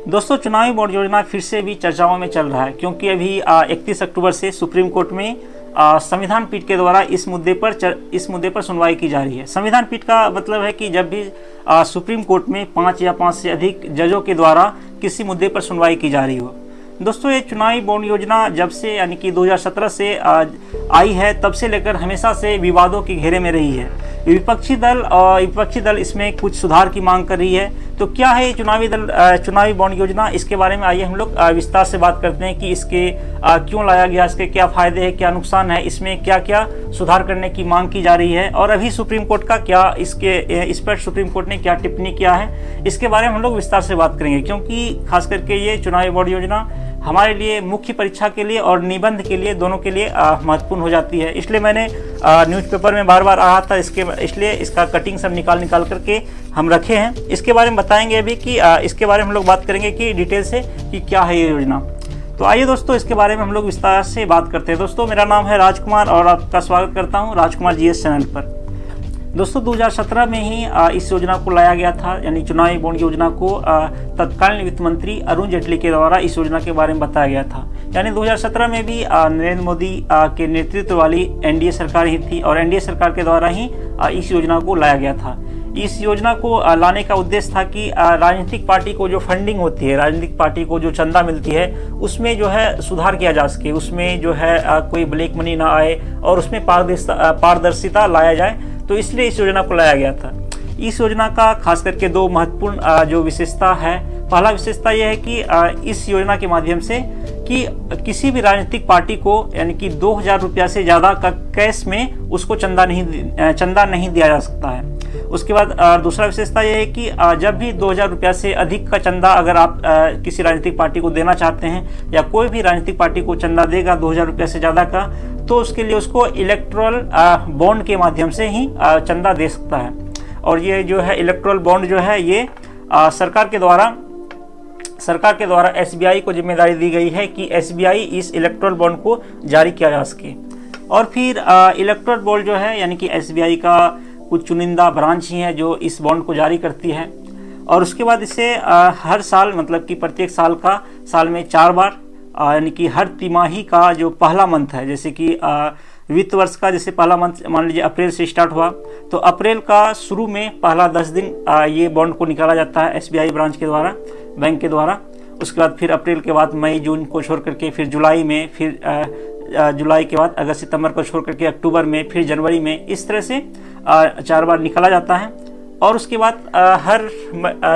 दोस्तों, चुनावी बॉन्ड योजना फिर से भी चर्चाओं में चल रहा है, क्योंकि अभी 31 अक्टूबर से सुप्रीम कोर्ट में संविधान पीठ के द्वारा इस मुद्दे पर सुनवाई की जा रही है। संविधान पीठ का मतलब है कि जब भी सुप्रीम कोर्ट में 5 या 5 से अधिक जजों के द्वारा किसी मुद्दे पर सुनवाई की जा रही हो। दोस्तों, ये चुनावी बॉन्ड योजना जब से यानी कि 2017 से आई है, तब से लेकर हमेशा से विवादों के घेरे में रही है। विपक्षी दल इसमें कुछ सुधार की मांग कर रही है। तो क्या है ये चुनावी बॉन्ड योजना? इसके बारे में आइए हम लोग विस्तार से बात करते हैं कि इसके क्यों लाया गया, इसके क्या फायदे हैं, क्या नुकसान है, इसमें क्या क्या सुधार करने की मांग की जा रही है, और अभी सुप्रीम कोर्ट का क्या इस पर सुप्रीम कोर्ट ने क्या टिप्पणी किया है, इसके बारे में हम लोग विस्तार से बात करेंगे। क्योंकि खास करके ये चुनावी बॉन्ड योजना हमारे लिए मुख्य परीक्षा के लिए और निबंध के लिए, दोनों के लिए महत्वपूर्ण हो जाती है। इसलिए मैंने न्यूज़पेपर में बार बार आया था, इसलिए इसका कटिंग सब निकाल करके हम रखे हैं। इसके बारे में बताएंगे अभी कि इसके बारे में हम लोग बात करेंगे कि डिटेल से कि क्या है ये योजना। तो आइए दोस्तों, इसके बारे में हम लोग विस्तार से बात करते हैं। दोस्तों, मेरा नाम है राजकुमार और आपका स्वागत करता हूँ राजकुमार जीएस चैनल पर। दोस्तों, 2017 में ही इस योजना को लाया गया था, यानी चुनावी बॉन्ड योजना को तत्कालीन वित्त मंत्री अरुण जेटली के द्वारा इस योजना के बारे में बताया गया था। यानी 2017 में भी नरेंद्र मोदी के नेतृत्व वाली एनडीए सरकार ही थी, और एनडीए सरकार के द्वारा ही इस योजना को लाया गया था। इस योजना को लाने का उद्देश्य था कि राजनीतिक पार्टी को जो फंडिंग होती है, राजनीतिक पार्टी को जो चंदा मिलती है, उसमें जो है सुधार किया जा सके, उसमें जो है कोई ब्लैक मनी ना आए और उसमें पारदर्शिता लाया जाए। तो इसलिए इस योजना को लाया गया था। इस योजना का खास करके 2 महत्वपूर्ण जो विशेषता है। पहला विशेषता यह है कि इस योजना के माध्यम से कि किसी भी राजनीतिक पार्टी को यानी कि 2000 रुपया से ज़्यादा का कैश में उसको चंदा नहीं दिया जा सकता है। उसके बाद दूसरा विशेषता यह है कि जब भी 2000 रुपया से अधिक का चंदा अगर आप किसी राजनीतिक पार्टी को देना चाहते हैं, या कोई भी राजनीतिक पार्टी को चंदा देगा 2000 रुपया से ज़्यादा का, तो उसके लिए उसको इलेक्टोरल बॉन्ड के माध्यम से ही चंदा दे सकता है। और ये जो है इलेक्टोरल बॉन्ड जो है, ये सरकार के द्वारा एसबीआई को जिम्मेदारी दी गई है कि एसबीआई इस इलेक्टोरल बॉन्ड को जारी किया जा सके। और फिर इलेक्टोरल बॉन्ड जो है, यानी कि एसबीआई का कुछ चुनिंदा ब्रांच ही है जो इस बॉन्ड को जारी करती है। और उसके बाद इसे हर साल, मतलब कि प्रत्येक साल में 4 बार, यानी कि हर तिमाही का जो पहला मंथ है, जैसे कि वित्त वर्ष का जैसे पहला मंथ मान लीजिए अप्रैल से स्टार्ट हुआ, तो अप्रैल का शुरू में पहला 10 दिन ये बॉन्ड को निकाला जाता है एसबीआई ब्रांच के द्वारा, बैंक के द्वारा। उसके बाद फिर अप्रैल के बाद मई जून को छोड़ करके फिर जुलाई में, फिर जुलाई के बाद अगस्त सितंबर को छोड़ करके अक्टूबर में, फिर जनवरी में, इस तरह से 4 बार निकाला जाता है। और उसके बाद हर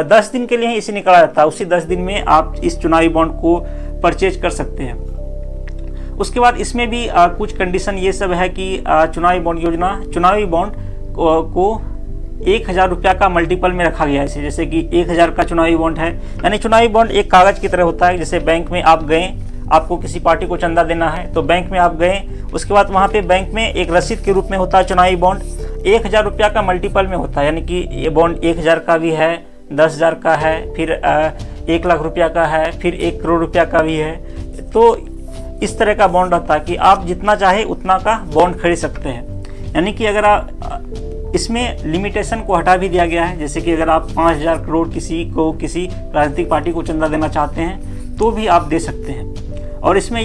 10 दिन के लिए इसे निकाला जाता है। उसी 10 दिन में आप इस चुनावी बॉन्ड को परचेज कर सकते हैं। उसके बाद इसमें भी कुछ कंडीशन ये सब है कि चुनावी बॉन्ड को 1000 रुपया का मल्टीपल में रखा गया है। जैसे कि 1000 का चुनावी बॉन्ड है, यानी चुनावी बॉन्ड एक कागज की तरह होता है। जैसे बैंक में आप गए, आपको किसी पार्टी को चंदा देना है, तो बैंक में आप गए, उसके बाद वहाँ पे बैंक में एक रसीद के रूप में होता है चुनावी बॉन्ड, 1000 रुपया का मल्टीपल में होता है। यानी कि ये बॉन्ड 1000 का भी है, 10,000 का है, फिर 1 लाख रुपया का है, फिर 1 करोड़ रुपया का भी है। तो इस तरह का बॉन्ड होता है कि आप जितना चाहे उतना का बॉन्ड खरीद सकते हैं। यानी कि अगर आप इसमें लिमिटेशन को हटा भी दिया गया है। जैसे कि अगर आप 5000 करोड़ किसी राजनीतिक पार्टी को चंदा देना चाहते हैं, तो भी आप दे सकते हैं। और इसमें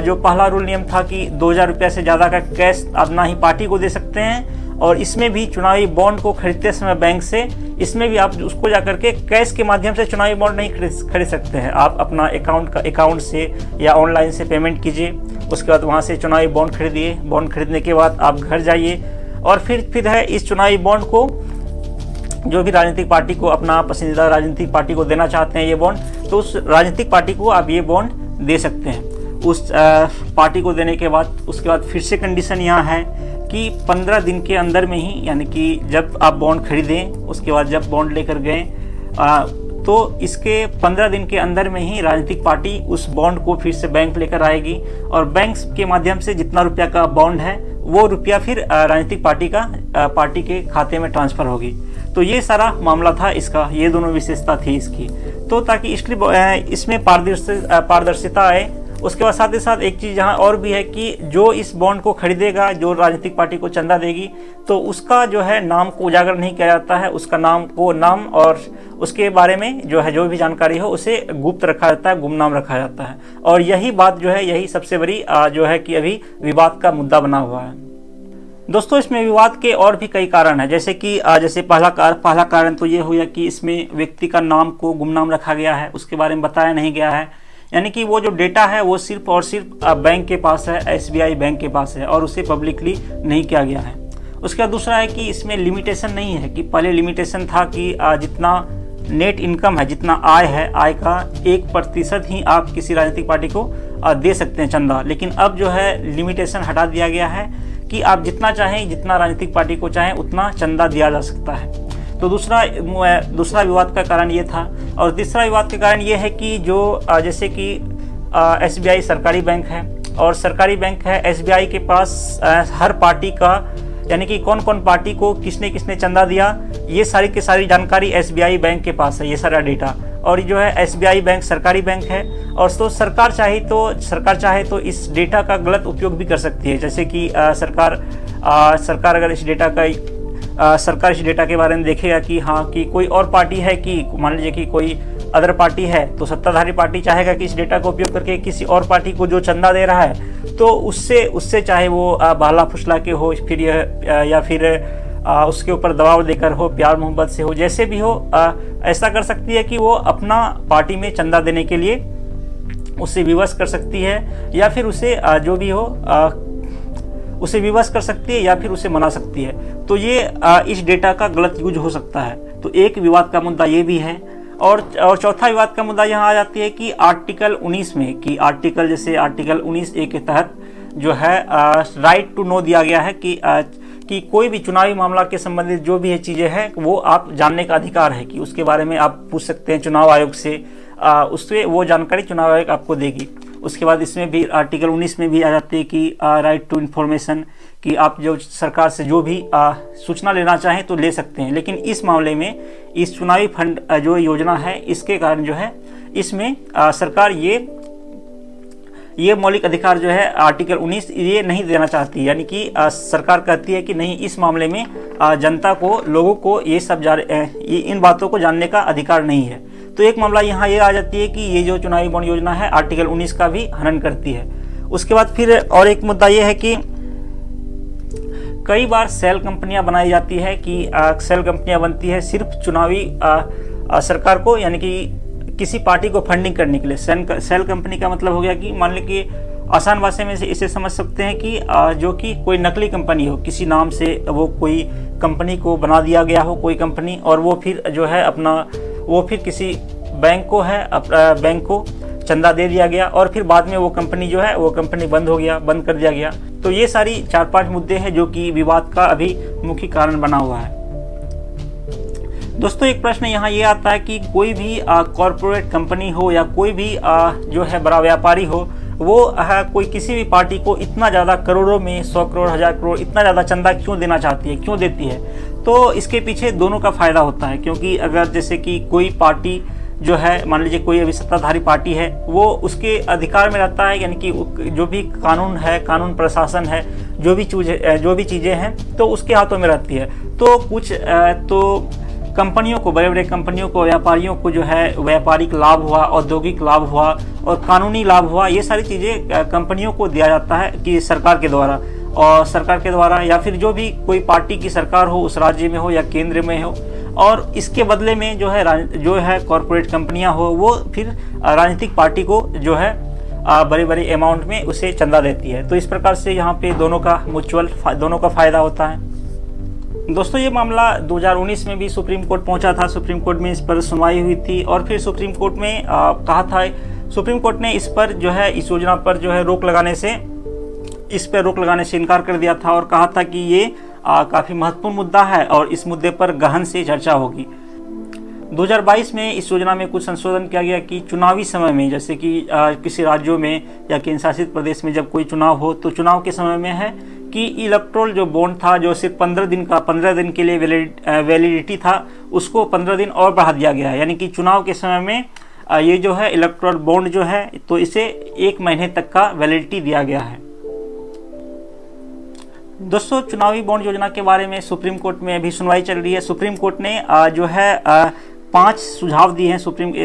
जो पहला रूल नियम था कि 2000 रुपया से ज़्यादा का कैश आप ना ही पार्टी को दे सकते हैं, और इसमें भी चुनावी बॉन्ड को खरीदते समय बैंक से, इसमें भी आप उसको जाकर के कैश के माध्यम से चुनावी बॉन्ड नहीं खरीद सकते हैं। आप अपना अकाउंट से या ऑनलाइन से पेमेंट कीजिए, उसके बाद वहाँ से चुनावी बॉन्ड खरीदिए। बॉन्ड खरीदने के बाद आप घर जाइए, और फिर है इस चुनावी बॉन्ड को जो भी राजनीतिक पार्टी को, अपना पसंदीदा राजनीतिक पार्टी को देना चाहते हैं ये बॉन्ड, तो उस राजनीतिक पार्टी को आप ये बॉन्ड दे सकते हैं। उस पार्टी को देने के बाद उसके बाद फिर से कंडीशन यहाँ है कि 15 दिन के अंदर में ही, यानी कि जब आप बॉन्ड खरीदें, उसके बाद जब बॉन्ड लेकर गए, तो इसके 15 दिन के अंदर में ही राजनीतिक पार्टी उस बॉन्ड को फिर से बैंक लेकर आएगी, और बैंक के माध्यम से जितना रुपया का बॉन्ड है वो रुपया फिर राजनीतिक पार्टी के खाते में ट्रांसफ़र होगी। तो ये सारा मामला था इसका, ये दोनों विशेषता थी इसकी। तो ताकि इसमें पारदर्शिता आए उसके बाद साथ ही साथ एक चीज़ यहाँ और भी है कि जो इस बॉन्ड को खरीदेगा, जो राजनीतिक पार्टी को चंदा देगी, तो उसका जो है नाम को उजागर नहीं किया जाता है, उसका नाम और उसके बारे में जो है जो भी जानकारी हो उसे गुप्त रखा जाता है, गुमनाम रखा जाता है। और यही बात जो है, यही सबसे बड़ी जो है कि अभी विवाद का मुद्दा बना हुआ है। दोस्तों इसमें विवाद के और भी कई कारण हैं, जैसे कि पहला कारण तो ये हुआ कि इसमें व्यक्ति का नाम को गुमनाम रखा गया है, उसके बारे में बताया नहीं गया है, यानी कि वो जो डेटा है वो सिर्फ और सिर्फ बैंक के पास है, SBI बैंक के पास है और उसे पब्लिकली नहीं किया गया है। उसके बाद दूसरा है कि इसमें लिमिटेशन नहीं है, कि पहले लिमिटेशन था कि जितना नेट इनकम है, जितना आय है, आय का 1% ही आप किसी राजनीतिक पार्टी को दे सकते हैं चंदा। लेकिन अब जो है लिमिटेशन हटा दिया गया है कि आप जितना चाहें, जितना राजनीतिक पार्टी को चाहें उतना चंदा दिया जा सकता है। तो दूसरा विवाद का कारण ये था। और तीसरा विवाद का कारण ये है कि जो जैसे कि SBI सरकारी बैंक है और सरकारी बैंक है, SBI के पास हर पार्टी का, यानी कि कौन कौन पार्टी को किसने किसने चंदा दिया, ये सारी की सारी जानकारी SBI बैंक के पास है, ये सारा डेटा। और जो है SBI बैंक सरकारी बैंक है और तो सरकार चाहे तो इस डेटा का गलत उपयोग भी कर सकती है। जैसे कि सरकार अगर इस डेटा का सरकार इस डेटा के बारे में देखेगा कि हाँ कि कोई और पार्टी है, कि मान लीजिए कि कोई अदर पार्टी है, तो सत्ताधारी पार्टी चाहेगा कि इस डेटा का उपयोग करके किसी और पार्टी को जो चंदा दे रहा है तो उससे चाहे वो बहला फुसला के हो, फिर या फिर उसके ऊपर दबाव देकर हो, प्यार मोहब्बत से हो, जैसे भी हो, ऐसा कर सकती है कि वो अपना पार्टी में चंदा देने के लिए उसे विवश कर सकती है, या फिर उसे जो भी हो उसे विवश कर सकती है या फिर उसे मना सकती है। तो ये इस डेटा का गलत यूज हो सकता है। तो एक विवाद का मुद्दा ये भी है। और चौथा विवाद का मुद्दा यहाँ आ जाती है कि आर्टिकल 19 में, कि जैसे आर्टिकल 19A के तहत जो है राइट टू नो दिया गया है कि कोई भी चुनावी मामला के संबंधित जो भी चीज़ें हैं वो आप जानने का अधिकार है, कि उसके बारे में आप पूछ सकते हैं चुनाव आयोग से, उससे वो जानकारी चुनाव आयोग आपको देगी। उसके बाद इसमें भी आर्टिकल 19 में भी आ जाती है कि राइट टू इन्फॉर्मेशन, कि आप जो सरकार से जो भी सूचना लेना चाहें तो ले सकते हैं। लेकिन इस मामले में इस चुनावी फंड जो योजना है, इसके कारण जो है इसमें सरकार ये मौलिक अधिकार जो है आर्टिकल 19 ये नहीं देना चाहती। यानी कि सरकार कहती है कि नहीं, इस मामले में जनता को, लोगों को ये इन बातों को जानने का अधिकार नहीं है। तो एक मामला यहाँ ये आ जाती है कि ये जो चुनावी बॉन्ड योजना है आर्टिकल 19 का भी हनन करती है। उसके बाद फिर और एक मुद्दा ये है कि कई बार सेल कंपनियां बनाई जाती है, कि सेल कंपनियां बनती है सिर्फ चुनावी सरकार को, यानी कि किसी पार्टी को फंडिंग करने के लिए। सेल कंपनी का मतलब हो गया कि मान लीजिए कि आसान भाषा में से इसे समझ सकते हैं कि जो कि कोई नकली कंपनी हो, किसी नाम से वो कोई कंपनी को बना दिया गया हो, कोई कंपनी, और वो फिर जो है वो फिर किसी बैंक को चंदा दे दिया गया और फिर बाद में वो कंपनी जो है वो कंपनी बंद कर दिया गया। तो ये सारी 4-5 मुद्दे हैं जो कि विवाद का अभी मुख्य कारण बना हुआ है। दोस्तों एक प्रश्न यहाँ ये आता है कि कोई भी कॉरपोरेट कंपनी हो या कोई भी जो है बड़ा व्यापारी हो, वो कोई किसी भी पार्टी को इतना ज़्यादा करोड़ों में, 100 करोड़, 1000 करोड़ इतना ज़्यादा चंदा क्यों देना चाहती है, क्यों देती है? तो इसके पीछे दोनों का फायदा होता है। क्योंकि अगर जैसे कि कोई पार्टी जो है, मान लीजिए कोई अभी सत्ताधारी पार्टी है, वो उसके अधिकार में रहता है, यानी कि जो भी कानून है, कानून प्रशासन है, जो भी चीज़ें हैं तो उसके हाथों में रहती है। तो कंपनियों को, बड़े बड़े कंपनियों को, व्यापारियों को जो है व्यापारिक लाभ हुआ, औद्योगिक लाभ हुआ और कानूनी लाभ हुआ, ये सारी चीज़ें कंपनियों को दिया जाता है कि सरकार के द्वारा या फिर जो भी कोई पार्टी की सरकार हो, उस राज्य में हो या केंद्र में हो, और इसके बदले में जो है कॉरपोरेट कंपनियां हो, वो फिर राजनीतिक पार्टी को जो है बड़े बड़े अमाउंट में उसे चंदा देती है। तो इस प्रकार से यहाँ पे दोनों का फायदा होता है। दोस्तों ये मामला 2019 में भी सुप्रीम कोर्ट पहुंचा था। सुप्रीम कोर्ट में इस पर सुनवाई हुई थी और फिर सुप्रीम कोर्ट में सुप्रीम कोर्ट ने इस योजना पर जो है रोक लगाने से इनकार कर दिया था और कहा था कि ये काफ़ी महत्वपूर्ण मुद्दा है और इस मुद्दे पर गहन से चर्चा होगी। 2022 में इस योजना में कुछ संशोधन किया गया कि चुनावी समय में, जैसे कि किसी राज्यों में या केंद्र शासित प्रदेश में जब कोई चुनाव हो, तो चुनाव के समय में है कि इलेक्टोरल जो बॉन्ड था, जो सिर्फ 15 दिन के लिए वैलिडिटी था, उसको 15 दिन और बढ़ा दिया गया है। यानी कि चुनाव के समय में ये जो है इलेक्टोरल बॉन्ड जो है तो इसे 1 महीने तक का वैलिडिटी दिया गया है। दोस्तों, चुनावी बॉन्ड योजना के बारे में सुप्रीम कोर्ट में अभी सुनवाई चल रही है। सुप्रीम कोर्ट ने जो है 5 सुझाव दिए हैं।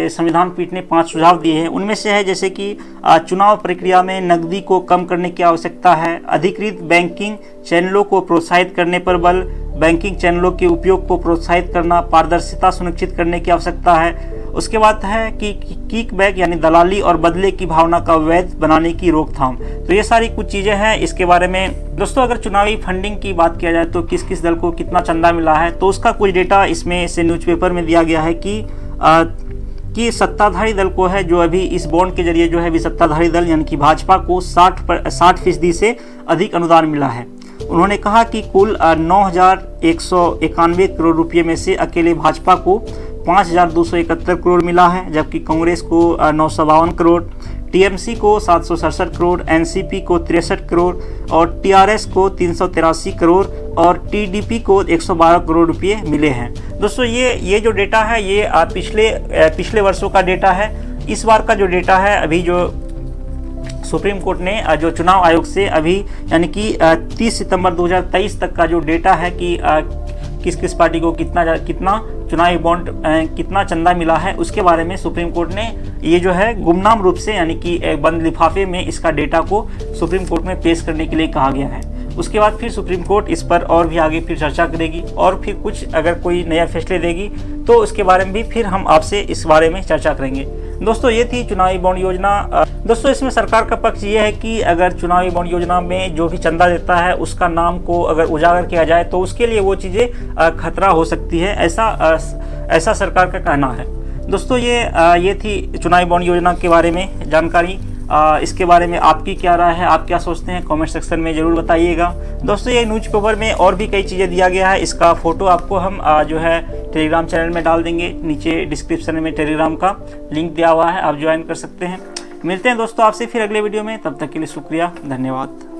संविधान पीठ ने 5 सुझाव दिए हैं। उनमें से है जैसे कि चुनाव प्रक्रिया में नकदी को कम करने की आवश्यकता है, अधिकृत बैंकिंग चैनलों को प्रोत्साहित करने पर बल, बैंकिंग चैनलों के उपयोग को प्रोत्साहित करना, पारदर्शिता सुनिश्चित करने की आवश्यकता है। उसके बाद है कि किकबैक यानी दलाली और बदले की भावना का वैध बनाने की रोकथाम। तो ये सारी कुछ चीज़ें हैं इसके बारे में। दोस्तों, अगर चुनावी फंडिंग की बात किया जाए तो किस किस दल को कितना चंदा मिला है तो उसका कुछ डेटा इसमें से न्यूज़पेपर में दिया गया है कि सत्ताधारी दल को है जो अभी इस बॉन्ड के जरिए जो है अभी सत्ताधारी दल यानी कि भाजपा को 60% से अधिक अनुदान मिला है। उन्होंने कहा कि कुल 9,191 करोड़ रुपये में से अकेले भाजपा को 5,271 करोड़ मिला है, जबकि कांग्रेस को 952 करोड़, टीएमसी को 767 करोड़, एनसीपी को 63 करोड़ और टीआरएस को 383 करोड़ और टीडीपी को 112 करोड़ रुपये मिले हैं। दोस्तों, ये जो डेटा है ये पिछले वर्षों का डेटा है। इस बार का जो डेटा है अभी जो सुप्रीम कोर्ट ने जो चुनाव आयोग से अभी यानी कि 30 सितंबर 2023 तक का जो डेटा है कि किस किस पार्टी को कितना चुनावी बॉन्ड कितना चंदा मिला है उसके बारे में सुप्रीम कोर्ट ने ये जो है गुमनाम रूप से यानी कि बंद लिफाफे में इसका डेटा को सुप्रीम कोर्ट में पेश करने के लिए कहा गया है। उसके बाद फिर सुप्रीम कोर्ट इस पर और भी आगे फिर चर्चा करेगी और फिर कुछ अगर कोई नया फैसले देगी तो उसके बारे में भी फिर हम आपसे इस बारे में चर्चा करेंगे। दोस्तों, ये थी चुनावी बॉन्ड योजना। दोस्तों, इसमें सरकार का पक्ष ये है कि अगर चुनावी बॉन्ड योजना में जो भी चंदा देता है उसका नाम को अगर उजागर किया जाए तो उसके लिए वो चीज़ें खतरा हो सकती है, ऐसा सरकार का कहना है। दोस्तों, ये थी चुनावी बॉन्ड योजना के बारे में जानकारी। इसके बारे में आपकी क्या राय है, आप क्या सोचते हैं, कमेंट सेक्शन में ज़रूर बताइएगा। दोस्तों, ये न्यूज़पेपर में और भी कई चीज़ें दिया गया है। इसका फ़ोटो आपको हम जो है टेलीग्राम चैनल में डाल देंगे। नीचे डिस्क्रिप्शन में टेलीग्राम का लिंक दिया हुआ है, आप ज्वाइन कर सकते हैं। मिलते हैं दोस्तों आपसे फिर अगले वीडियो में, तब तक के लिए शुक्रिया, धन्यवाद।